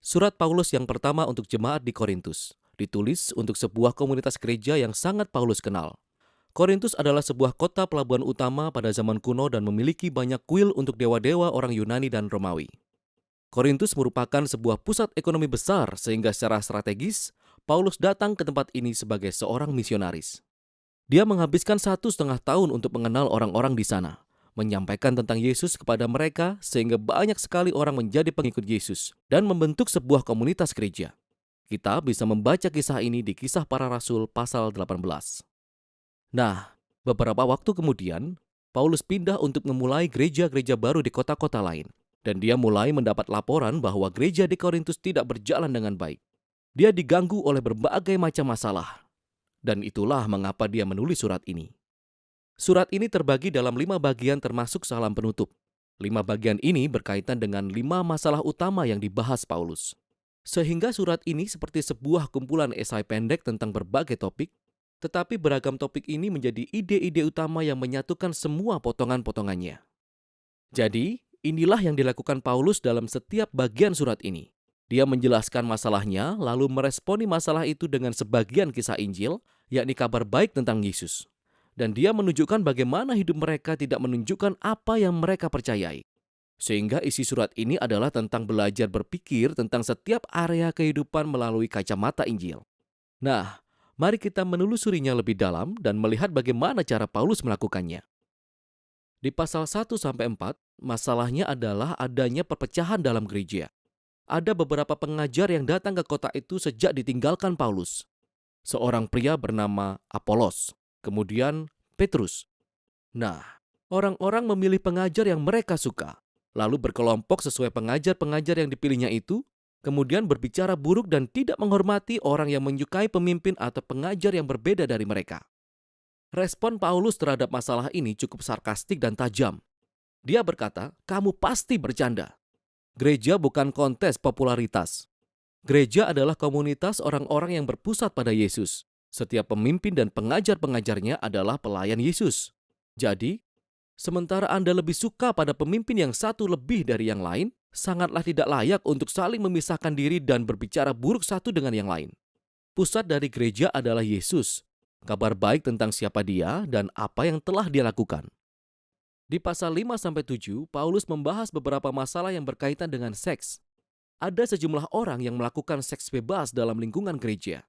Surat Paulus yang pertama untuk jemaat di Korintus, ditulis untuk sebuah komunitas gereja yang sangat Paulus kenal. Korintus adalah sebuah kota pelabuhan utama pada zaman kuno dan memiliki banyak kuil untuk dewa-dewa orang Yunani dan Romawi. Korintus merupakan sebuah pusat ekonomi besar sehingga secara strategis, Paulus datang ke tempat ini sebagai seorang misionaris. Dia menghabiskan 1,5 tahun untuk mengenal orang-orang di sana, menyampaikan tentang Yesus kepada mereka sehingga banyak sekali orang menjadi pengikut Yesus dan membentuk sebuah komunitas gereja. Kita bisa membaca kisah ini di Kisah Para Rasul pasal 18. Nah, beberapa waktu kemudian, Paulus pindah untuk memulai gereja-gereja baru di kota-kota lain. Dan dia mulai mendapat laporan bahwa gereja di Korintus tidak berjalan dengan baik. Dia diganggu oleh berbagai macam masalah. Dan itulah mengapa dia menulis surat ini. Surat ini terbagi dalam 5 bagian termasuk salam penutup. 5 bagian ini berkaitan dengan 5 masalah utama yang dibahas Paulus. Sehingga surat ini seperti sebuah kumpulan esai pendek tentang berbagai topik, tetapi beragam topik ini menjadi ide-ide utama yang menyatukan semua potongan-potongannya. Jadi, inilah yang dilakukan Paulus dalam setiap bagian surat ini. Dia menjelaskan masalahnya, lalu meresponi masalah itu dengan sebagian kisah Injil, yakni kabar baik tentang Yesus. Dan dia menunjukkan bagaimana hidup mereka tidak menunjukkan apa yang mereka percayai. Sehingga isi surat ini adalah tentang belajar berpikir tentang setiap area kehidupan melalui kacamata Injil. Nah, mari kita menelusurinya lebih dalam dan melihat bagaimana cara Paulus melakukannya. Di pasal 1-4, masalahnya adalah adanya perpecahan dalam gereja. Ada beberapa pengajar yang datang ke kota itu sejak ditinggalkan Paulus. Seorang pria bernama Apolos, kemudian Petrus. Nah, orang-orang memilih pengajar yang mereka suka, lalu berkelompok sesuai pengajar-pengajar yang dipilihnya itu, kemudian berbicara buruk dan tidak menghormati orang yang menyukai pemimpin atau pengajar yang berbeda dari mereka. Respon Paulus terhadap masalah ini cukup sarkastik dan tajam. Dia berkata, "Kamu pasti bercanda. Gereja bukan kontes popularitas. Gereja adalah komunitas orang-orang yang berpusat pada Yesus. Setiap pemimpin dan pengajar-pengajarnya adalah pelayan Yesus. Jadi, sementara Anda lebih suka pada pemimpin yang satu lebih dari yang lain, sangatlah tidak layak untuk saling memisahkan diri dan berbicara buruk satu dengan yang lain. Pusat dari gereja adalah Yesus. Kabar baik tentang siapa dia dan apa yang telah dia lakukan." Di pasal 5-7, Paulus membahas beberapa masalah yang berkaitan dengan seks. Ada sejumlah orang yang melakukan seks bebas dalam lingkungan gereja.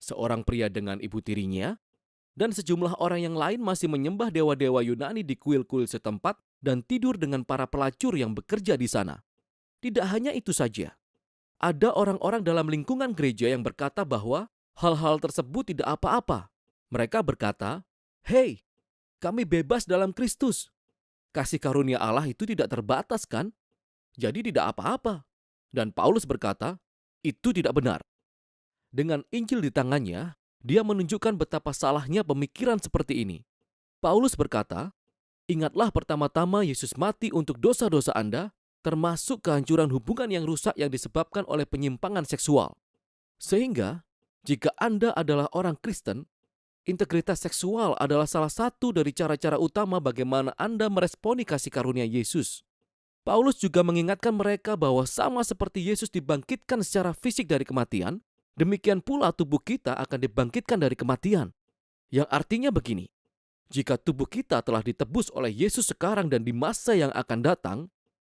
Seorang pria dengan ibu tirinya, dan sejumlah orang yang lain masih menyembah dewa-dewa Yunani di kuil-kuil setempat dan tidur dengan para pelacur yang bekerja di sana. Tidak hanya itu saja. Ada orang-orang dalam lingkungan gereja yang berkata bahwa hal-hal tersebut tidak apa-apa. Mereka berkata, "Hei, kami bebas dalam Kristus. Kasih karunia Allah itu tidak terbatas kan? Jadi tidak apa-apa." Dan Paulus berkata, itu tidak benar. Dengan Injil di tangannya, dia menunjukkan betapa salahnya pemikiran seperti ini. Paulus berkata, "Ingatlah pertama-tama Yesus mati untuk dosa-dosa Anda, termasuk kehancuran hubungan yang rusak yang disebabkan oleh penyimpangan seksual. Sehingga, jika Anda adalah orang Kristen, integritas seksual adalah salah satu dari cara-cara utama bagaimana Anda meresponi kasih karunia Yesus." Paulus juga mengingatkan mereka bahwa sama seperti Yesus dibangkitkan secara fisik dari kematian, demikian pula tubuh kita akan dibangkitkan dari kematian. Yang artinya begini, jika tubuh kita telah ditebus oleh Yesus sekarang dan di masa yang akan datang,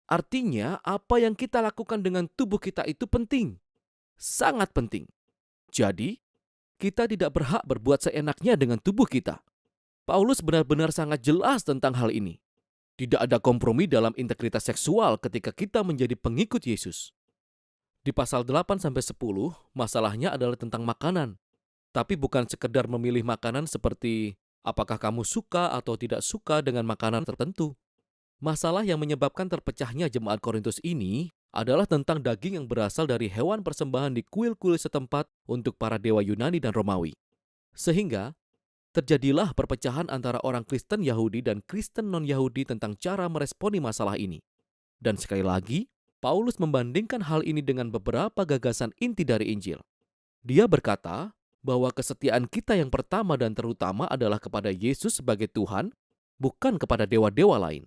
artinya apa yang kita lakukan dengan tubuh kita itu penting. Sangat penting. Jadi, kita tidak berhak berbuat seenaknya dengan tubuh kita. Paulus benar-benar sangat jelas tentang hal ini. Tidak ada kompromi dalam integritas seksual ketika kita menjadi pengikut Yesus. Di pasal 8-10, masalahnya adalah tentang makanan. Tapi bukan sekedar memilih makanan seperti apakah kamu suka atau tidak suka dengan makanan tertentu. Masalah yang menyebabkan terpecahnya jemaat Korintus ini adalah tentang daging yang berasal dari hewan persembahan di kuil-kuil setempat untuk para dewa Yunani dan Romawi. Sehingga, terjadilah perpecahan antara orang Kristen Yahudi dan Kristen non-Yahudi tentang cara meresponi masalah ini. Dan sekali lagi, Paulus membandingkan hal ini dengan beberapa gagasan inti dari Injil. Dia berkata bahwa kesetiaan kita yang pertama dan terutama adalah kepada Yesus sebagai Tuhan, bukan kepada dewa-dewa lain.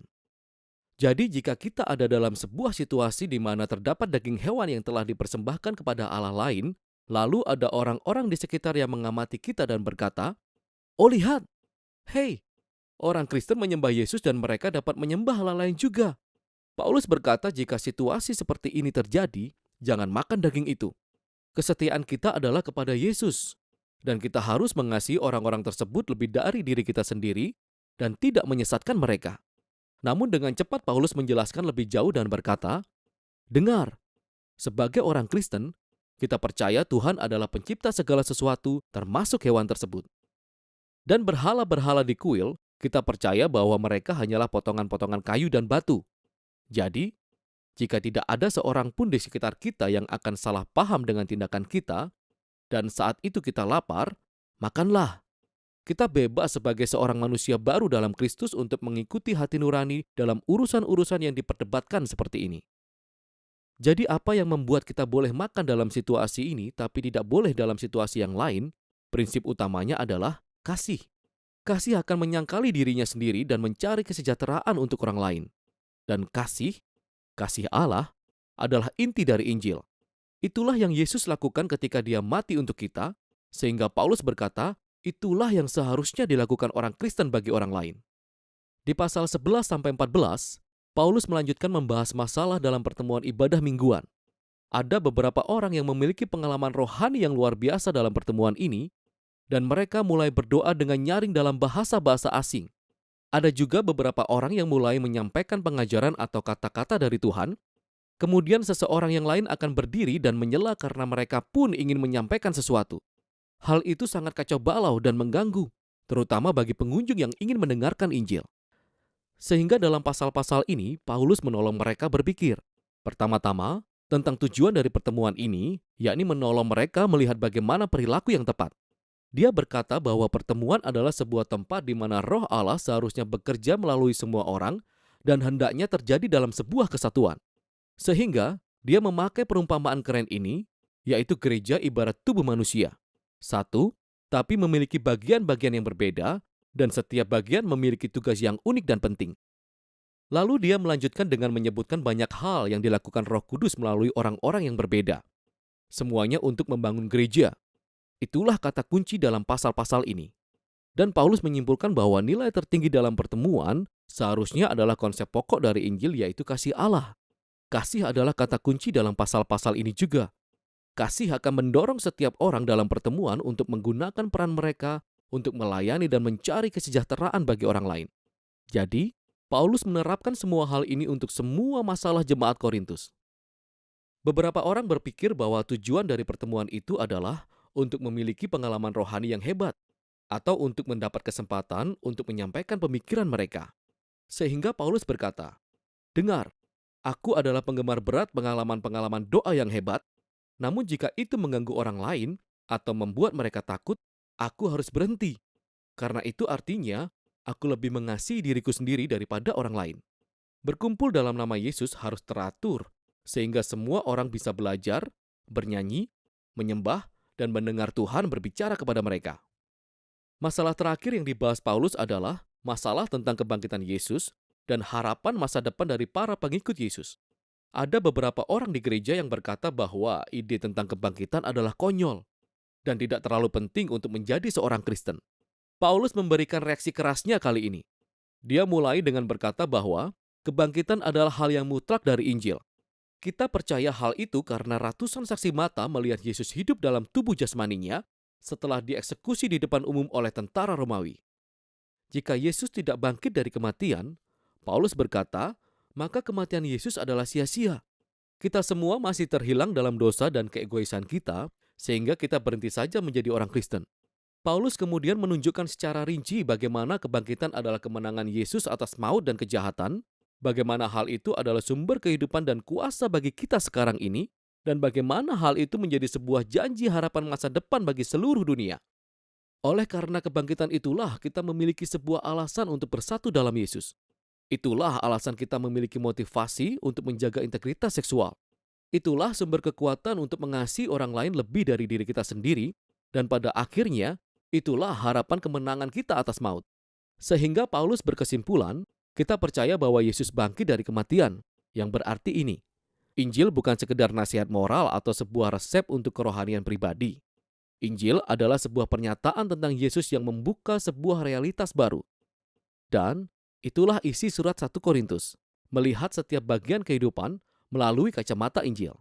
Jadi jika kita ada dalam sebuah situasi di mana terdapat daging hewan yang telah dipersembahkan kepada Allah lain, lalu ada orang-orang di sekitar yang mengamati kita dan berkata, "Oh lihat, hei, orang Kristen menyembah Yesus dan mereka dapat menyembah Allah lain juga." Paulus berkata jika situasi seperti ini terjadi, jangan makan daging itu. Kesetiaan kita adalah kepada Yesus. Dan kita harus mengasihi orang-orang tersebut lebih dari diri kita sendiri dan tidak menyesatkan mereka. Namun dengan cepat Paulus menjelaskan lebih jauh dan berkata, "Dengar, sebagai orang Kristen, kita percaya Tuhan adalah pencipta segala sesuatu termasuk hewan tersebut. Dan berhala-berhala di kuil, kita percaya bahwa mereka hanyalah potongan-potongan kayu dan batu. Jadi, jika tidak ada seorang pun di sekitar kita yang akan salah paham dengan tindakan kita, dan saat itu kita lapar, makanlah. Kita bebas sebagai seorang manusia baru dalam Kristus untuk mengikuti hati nurani dalam urusan-urusan yang diperdebatkan seperti ini." Jadi apa yang membuat kita boleh makan dalam situasi ini tapi tidak boleh dalam situasi yang lain? Prinsip utamanya adalah kasih. Kasih akan menyangkali dirinya sendiri dan mencari kesejahteraan untuk orang lain. Dan kasih Allah, adalah inti dari Injil. Itulah yang Yesus lakukan ketika Dia mati untuk kita, sehingga Paulus berkata, itulah yang seharusnya dilakukan orang Kristen bagi orang lain. Di pasal 11-14, Paulus melanjutkan membahas masalah dalam pertemuan ibadah mingguan. Ada beberapa orang yang memiliki pengalaman rohani yang luar biasa dalam pertemuan ini, dan mereka mulai berdoa dengan nyaring dalam bahasa-bahasa asing. Ada juga beberapa orang yang mulai menyampaikan pengajaran atau kata-kata dari Tuhan. Kemudian seseorang yang lain akan berdiri dan menyela karena mereka pun ingin menyampaikan sesuatu. Hal itu sangat kacau balau dan mengganggu, terutama bagi pengunjung yang ingin mendengarkan Injil. Sehingga dalam pasal-pasal ini, Paulus menolong mereka berpikir. Pertama-tama, tentang tujuan dari pertemuan ini, yakni menolong mereka melihat bagaimana perilaku yang tepat. Dia berkata bahwa pertemuan adalah sebuah tempat di mana Roh Allah seharusnya bekerja melalui semua orang dan hendaknya terjadi dalam sebuah kesatuan. Sehingga dia memakai perumpamaan keren ini, yaitu gereja ibarat tubuh manusia. Satu, tapi memiliki bagian-bagian yang berbeda, dan setiap bagian memiliki tugas yang unik dan penting. Lalu dia melanjutkan dengan menyebutkan banyak hal yang dilakukan Roh Kudus melalui orang-orang yang berbeda. Semuanya untuk membangun gereja. Itulah kata kunci dalam pasal-pasal ini. Dan Paulus menyimpulkan bahwa nilai tertinggi dalam pertemuan seharusnya adalah konsep pokok dari Injil, yaitu kasih Allah. Kasih adalah kata kunci dalam pasal-pasal ini juga. Kasih akan mendorong setiap orang dalam pertemuan untuk menggunakan peran mereka untuk melayani dan mencari kesejahteraan bagi orang lain. Jadi, Paulus menerapkan semua hal ini untuk semua masalah jemaat Korintus. Beberapa orang berpikir bahwa tujuan dari pertemuan itu adalah untuk memiliki pengalaman rohani yang hebat, atau untuk mendapat kesempatan untuk menyampaikan pemikiran mereka. Sehingga Paulus berkata, "Dengar, aku adalah penggemar berat pengalaman-pengalaman doa yang hebat, namun jika itu mengganggu orang lain atau membuat mereka takut, aku harus berhenti. Karena itu artinya, aku lebih mengasihi diriku sendiri daripada orang lain." Berkumpul dalam nama Yesus harus teratur, sehingga semua orang bisa belajar, bernyanyi, menyembah, dan mendengar Tuhan berbicara kepada mereka. Masalah terakhir yang dibahas Paulus adalah masalah tentang kebangkitan Yesus dan harapan masa depan dari para pengikut Yesus. Ada beberapa orang di gereja yang berkata bahwa ide tentang kebangkitan adalah konyol dan tidak terlalu penting untuk menjadi seorang Kristen. Paulus memberikan reaksi kerasnya kali ini. Dia mulai dengan berkata bahwa kebangkitan adalah hal yang mutlak dari Injil. Kita percaya hal itu karena ratusan saksi mata melihat Yesus hidup dalam tubuh jasmaninya setelah dieksekusi di depan umum oleh tentara Romawi. Jika Yesus tidak bangkit dari kematian, Paulus berkata, maka kematian Yesus adalah sia-sia. Kita semua masih terhilang dalam dosa dan keegoisan kita, sehingga kita berhenti saja menjadi orang Kristen. Paulus kemudian menunjukkan secara rinci bagaimana kebangkitan adalah kemenangan Yesus atas maut dan kejahatan, bagaimana hal itu adalah sumber kehidupan dan kuasa bagi kita sekarang ini, dan bagaimana hal itu menjadi sebuah janji harapan masa depan bagi seluruh dunia. Oleh karena kebangkitan itulah kita memiliki sebuah alasan untuk bersatu dalam Yesus. Itulah alasan kita memiliki motivasi untuk menjaga integritas seksual. Itulah sumber kekuatan untuk mengasihi orang lain lebih dari diri kita sendiri, dan pada akhirnya, itulah harapan kemenangan kita atas maut. Sehingga Paulus berkesimpulan, Kita percaya bahwa Yesus bangkit dari kematian, yang berarti ini. Injil bukan sekedar nasihat moral atau sebuah resep untuk kerohanian pribadi. Injil adalah sebuah pernyataan tentang Yesus yang membuka sebuah realitas baru. Dan itulah isi surat 1 Korintus, melihat setiap bagian kehidupan melalui kacamata Injil.